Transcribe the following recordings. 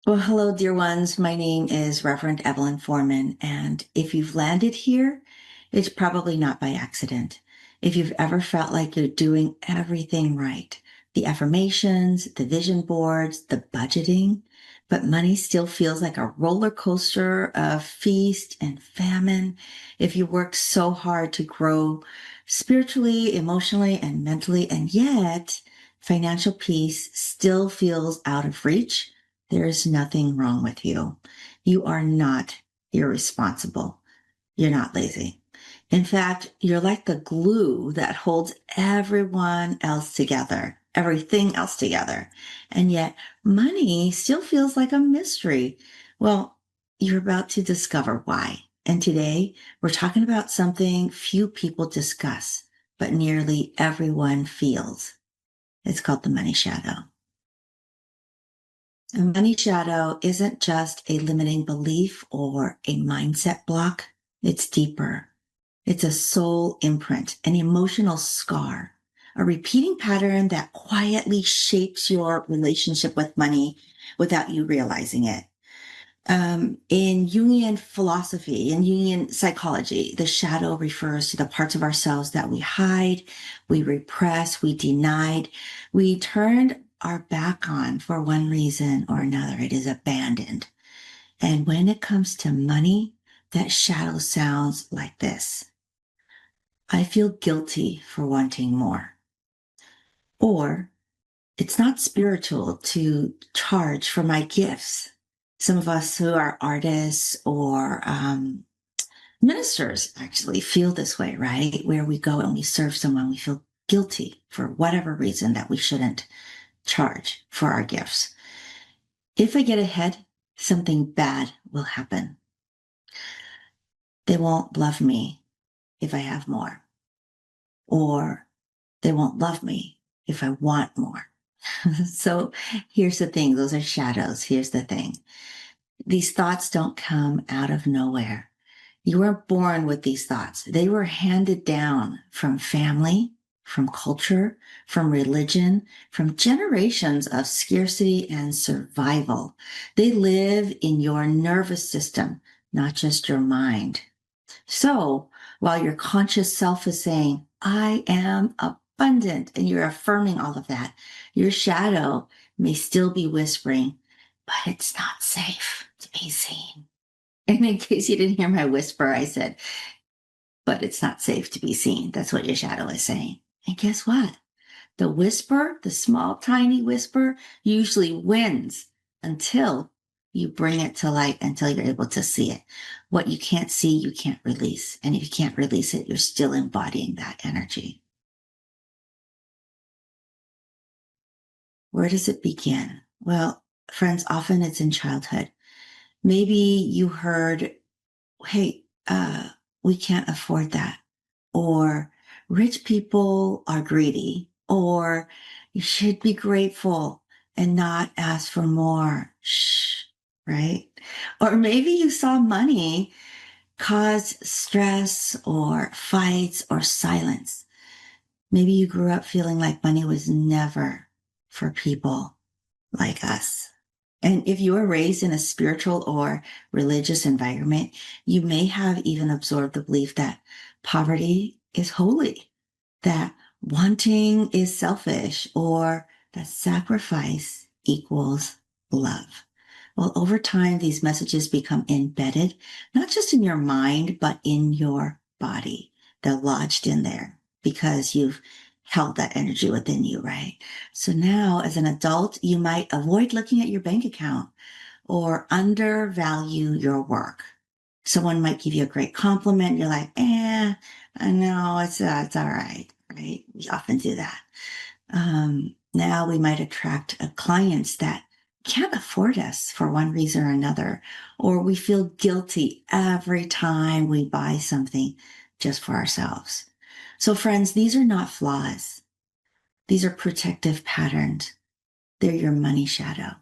Well, hello, dear ones. My name is Reverend Evelyn Foreman, and if you've landed here, it's probably not by accident. If you've ever felt like you're doing everything right, the affirmations, the vision boards, the budgeting, but money still feels like a roller coaster of feast and famine. If you worked so hard to grow spiritually, emotionally, and mentally, and yet financial peace still feels out of reach, there is nothing wrong with you. You are not irresponsible. You're not lazy. In fact, you're like the glue that holds everyone else together, everything else together. And yet, money still feels like a mystery. Well, you're about to discover why. And today, we're talking about something few people discuss, but nearly everyone feels. It's called the money shadow. A money shadow isn't just a limiting belief or a mindset block. It's deeper. It's a soul imprint, an emotional scar, a repeating pattern that quietly shapes your relationship with money without you realizing it. In Jungian philosophy, in Jungian psychology, the shadow refers to the parts of ourselves that we hide, we repress, we denied, we turned our back on for one reason or another. It is abandoned. And when it comes to money, that shadow sounds like this: I feel guilty for wanting more. Or it's not spiritual to charge for my gifts. Some of us who are artists or ministers actually feel this way, right? Where we go and we serve someone, we feel guilty for whatever reason that we shouldn't charge for our gifts. If I get ahead, something bad will happen. They won't love me if I have more, or they won't love me if I want more. So here's the thing, those are shadows. Here's the thing, these thoughts don't come out of nowhere. You weren't born with these thoughts. They were handed down from family, from culture, from religion, from generations of scarcity and survival. They live in your nervous system, not just your mind. So while your conscious self is saying, I am abundant, and you're affirming all of that, your shadow may still be whispering, but it's not safe to be seen. And in case you didn't hear my whisper, I said, but it's not safe to be seen. That's what your shadow is saying. And guess what? The whisper, the small, tiny whisper, usually wins until you bring it to light, until you're able to see it. What you can't see, you can't release. And if you can't release it, you're still embodying that energy. Where does it begin? Well, friends, often it's in childhood. Maybe you heard, hey, we can't afford that. Or rich people are greedy. Or you should be grateful and not ask for more. Shh, right? Or maybe you saw money cause stress or fights or silence. Maybe you grew up feeling like money was never for people like us. And if you were raised in a spiritual or religious environment, you may have even absorbed the belief that poverty is holy, that wanting is selfish, or that sacrifice equals love. Well, over time, these messages become embedded, not just in your mind, but in your body. They're lodged in there because you've held that energy within you, right? So now, as an adult, you might avoid looking at your bank account or undervalue your work. Someone might give you a great compliment. You're like, I know it's all right, right? We often do that. Now we might attract clients that can't afford us for one reason or another, or we feel guilty every time we buy something just for ourselves. So, friends, these are not flaws. These are protective patterns. They're your money shadow.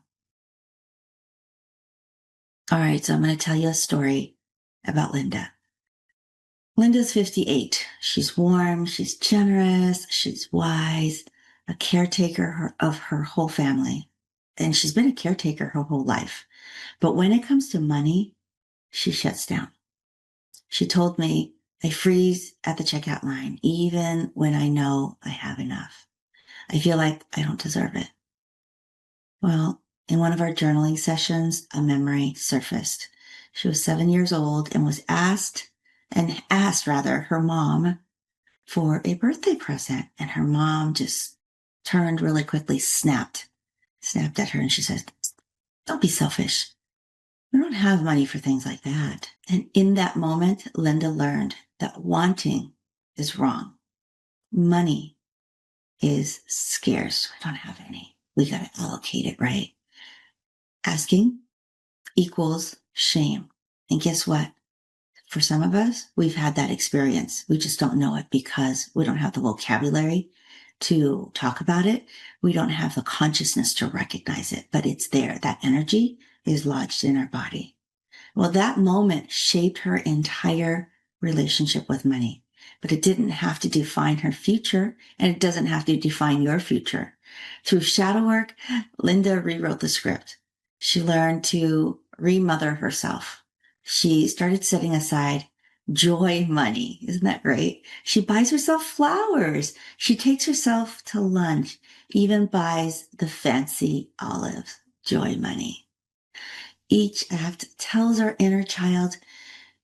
All right, so I'm going to tell you a story about Linda. Linda's 58. She's warm, she's generous, she's wise, a caretaker of her whole family. and she's been a caretaker her whole life. But when it comes to money, she shuts down. She told me, I freeze at the checkout line, even when I know I have enough. I feel like I don't deserve it. Well, in one of our journaling sessions, a memory surfaced. She was 7 years old and was asked her mom for a birthday present. And her mom just turned really quickly, snapped at her. And she said, don't be selfish. We don't have money for things like that. And in that moment, Linda learned that wanting is wrong. Money is scarce. We don't have any. We got to allocate it right. Asking equals shame. And guess what? For some of us, we've had that experience. We just don't know it because we don't have the vocabulary to talk about it. We don't have the consciousness to recognize it, but it's there. That energy is lodged in our body. Well, that moment shaped her entire relationship with money, but it didn't have to define her future, and it doesn't have to define your future. Through shadow work, Linda rewrote the script. She learned to remother herself. She started setting aside joy money. Isn't that great? She buys herself flowers. She takes herself to lunch, even buys the fancy olives. Joy money. Each act tells our inner child,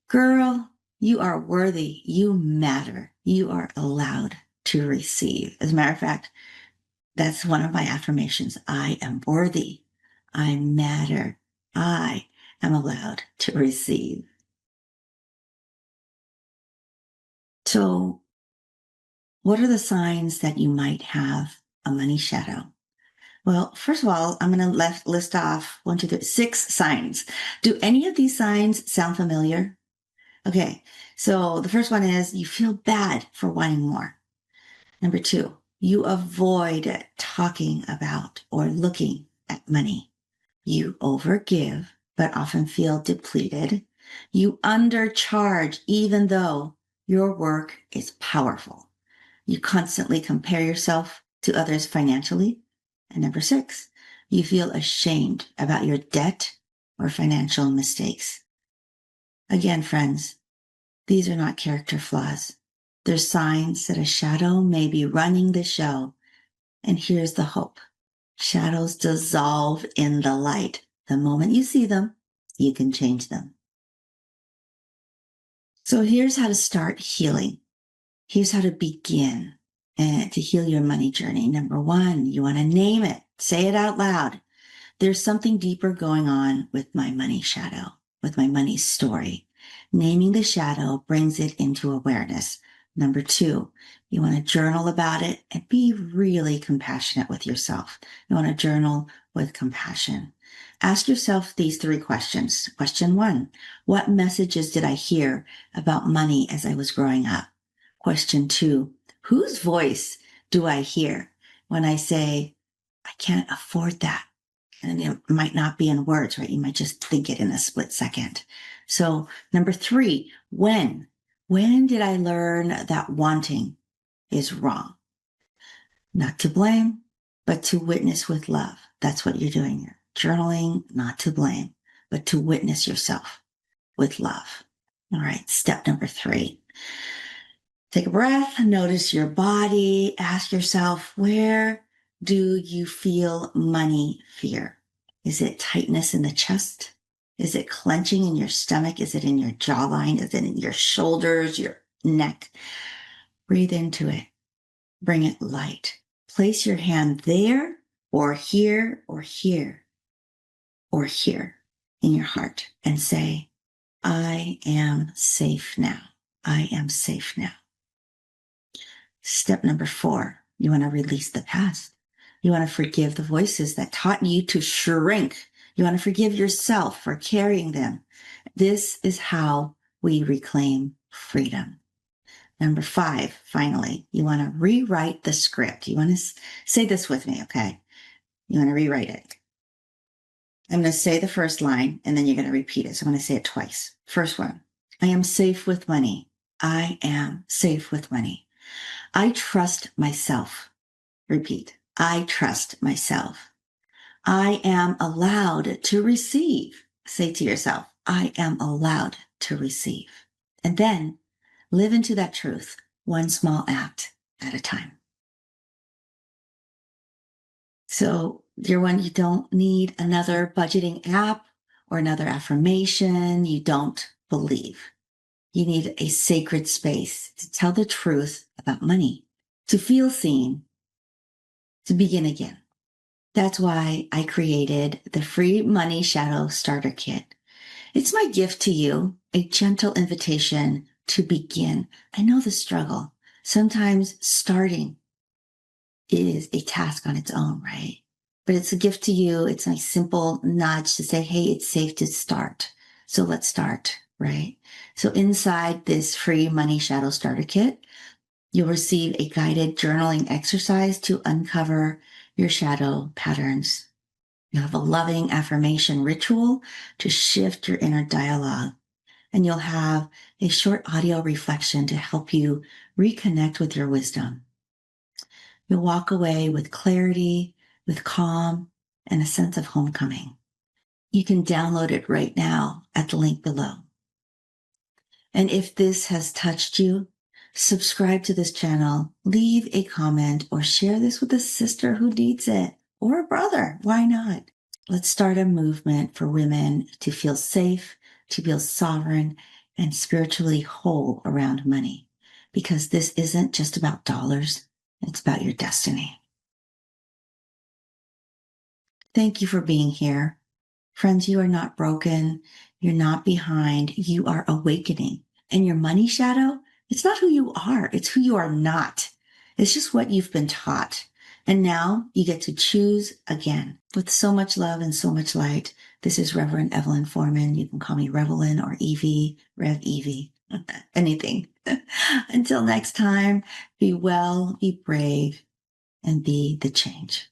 girl, you are worthy. You matter. You are allowed to receive. As a matter of fact, that's one of my affirmations. I am worthy. I matter. I am allowed to receive. So, what are the signs that you might have a money shadow? Well, first of all, I'm going to list off 6 signs. Do any of these signs sound familiar? Okay, so the first one is you feel bad for wanting more. Number 2, you avoid talking about or looking at money. You overgive, but often feel depleted. You undercharge, even though your work is powerful. You constantly compare yourself to others financially. And number 6, you feel ashamed about your debt or financial mistakes. Again, friends, these are not character flaws. They're signs that a shadow may be running the show. And here's the hope. Shadows dissolve in the light. The moment you see them, you can change them. So here's how to start healing. Here's how to begin to heal your money journey. Number 1, you want to name it. Say it out loud. There's something deeper going on with my money shadow, with my money story. Naming the shadow brings it into awareness. Number 2, you want to journal about it and be really compassionate with yourself. You want to journal with compassion. Ask yourself these 3 questions. Question 1, what messages did I hear about money as I was growing up? Question 2, whose voice do I hear when I say, I can't afford that? And it might not be in words, right? You might just think it in a split second. So number 3, when? When did I learn that wanting is wrong? Not to blame, but to witness with love. That's what you're doing here. Journaling, not to blame, but to witness yourself with love. All right, step number 3. Take a breath, notice your body, ask yourself, where do you feel money fear? Is it tightness in the chest? Is it clenching in your stomach? Is it in your jawline? Is it in your shoulders, your neck? Breathe into it. Bring it light. Place your hand there or here or here or here in your heart and say, I am safe now. I am safe now. Step number 4, you want to release the past. You want to forgive the voices that taught you to shrink. You want to forgive yourself for carrying them. This is how we reclaim freedom. Number 5, finally, you want to rewrite the script. You want to say this with me, okay? You want to rewrite it. I'm going to say the first line, and then you're going to repeat it. So I'm going to say it twice. First one, I am safe with money. I am safe with money. I trust myself. Repeat. I trust myself. I am allowed to receive. Say to yourself, I am allowed to receive. And then live into that truth, one small act at a time. So, dear one, you don't need another budgeting app or another affirmation. You don't believe. You need a sacred space to tell the truth about money, to feel seen, to begin again. That's why I created the free Money Shadow Starter Kit. It's my gift to you, a gentle invitation to begin. I know the struggle. Sometimes starting is a task on its own, right? But it's a gift to you. It's a simple nudge to say, hey, it's safe to start. So let's start, right? So inside this free Money Shadow Starter Kit, you'll receive a guided journaling exercise to uncover your shadow patterns. You'll have a loving affirmation ritual to shift your inner dialogue. And you'll have a short audio reflection to help you reconnect with your wisdom. You'll walk away with clarity, with calm, and a sense of homecoming. You can download it right now at the link below. And if this has touched you, subscribe to this channel, leave a comment, or share this with a sister who needs it, or a brother. Why not? Let's start a movement for women to feel safe, to feel sovereign, and spiritually whole around money. Because this isn't just about dollars, it's about your destiny. Thank you for being here. Friends, you are not broken. You're not behind. You are awakening. And your money shadow, it's not who you are. It's who you are not. It's just what you've been taught. And now you get to choose again. With so much love and so much light, this is Reverend Evelyn Foreman. You can call me Revelyn or Evie, Rev Evie, anything. Until next time, be well, be brave, and be the change.